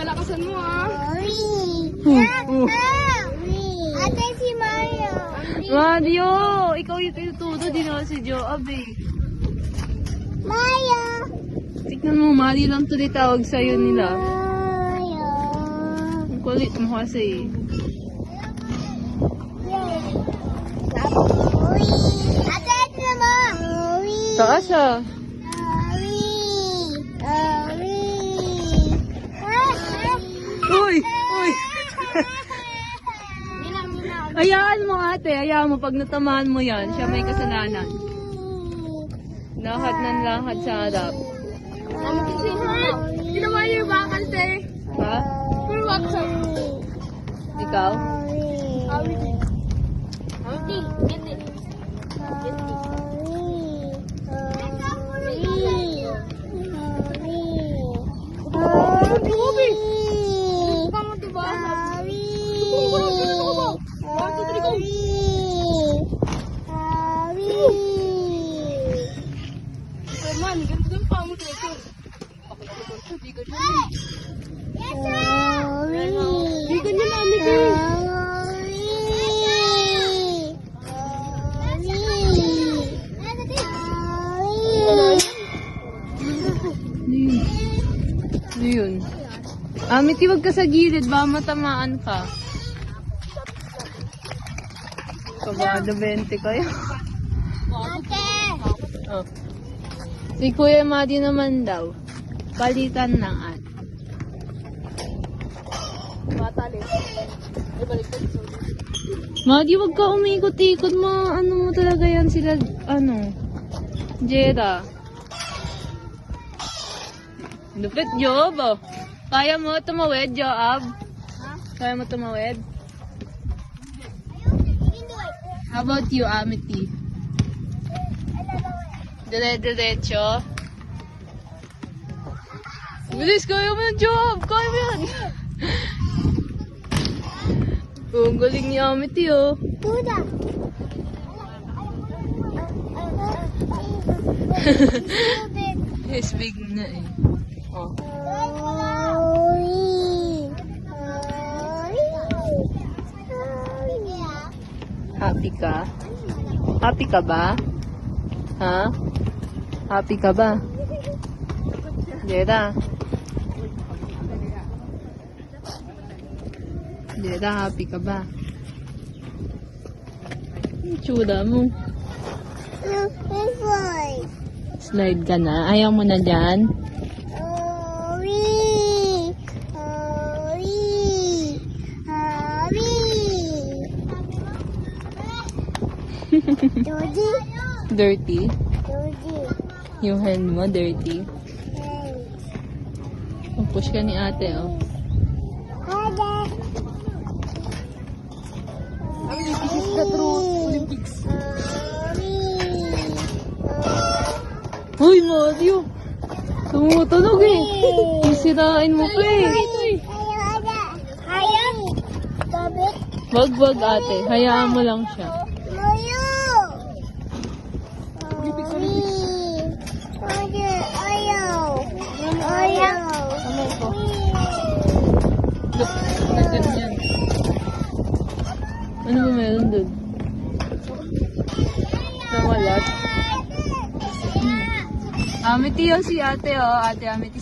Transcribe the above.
Lalakasan mo, ha? Ate si Mario. Mario! Ikaw yung tinututo, di naman si Joab eh. Mario. Tignan mo, Mario lang tuloy tawag sa'yo nila. Mario. Ang kulit mo kasi. Ate, ito mo. Taas ah. Uy! Uy! Hayaan mo ate, hayaan mo. Pag natamaan mo yan, siya may kasalanan. Lahat ng lahat sa harap. Ginawa niyo yung bakal, te. Ha? Full wax up. Ikaw? Awiti. Awiti. Gindi. Gindi. Grabe. Kamu diba? Herman, ganito yung pamo dito. Di ganyan namin kayo. Ano yun? Amity, wag ka sa gilid, ba matamaan ka. Kabado 20 kayo. Oh. Si Kuya Madi naman daw. Palitan ng at. Matalis. Ay, balik ko. Madi, wag ka umikot-ikot mo. Ano mo talaga yan sila, ano? Jeda. Lupit, Job. Oh. Kaya mo tumawid, Joab? Kaya mo tumawid? How about you, Amity? Dire-diretso. Bilis, kaya mo yung Joab! Kaya mo yan! Oh, ang galing ni Amity, oh. Tuda. Yes, big na eh. Oh. Happy ka? Happy ka ba? Ha? Happy ka ba? Jeda. Jeda, happy ka ba? Ang tsura mo. Slide ka na? Ayaw mo na dyan? Dirty? Yung hand mo, dirty? Push ka ni ate, oh. This is the true Olympics. Uy, Mario! Tumutunog eh! Isirain mo pa eh! Wag ate, hayaan mo lang siya. Nandun yan. Ano ba meron dun? Namalat? Amity yung si ate, oh. Ate Amity.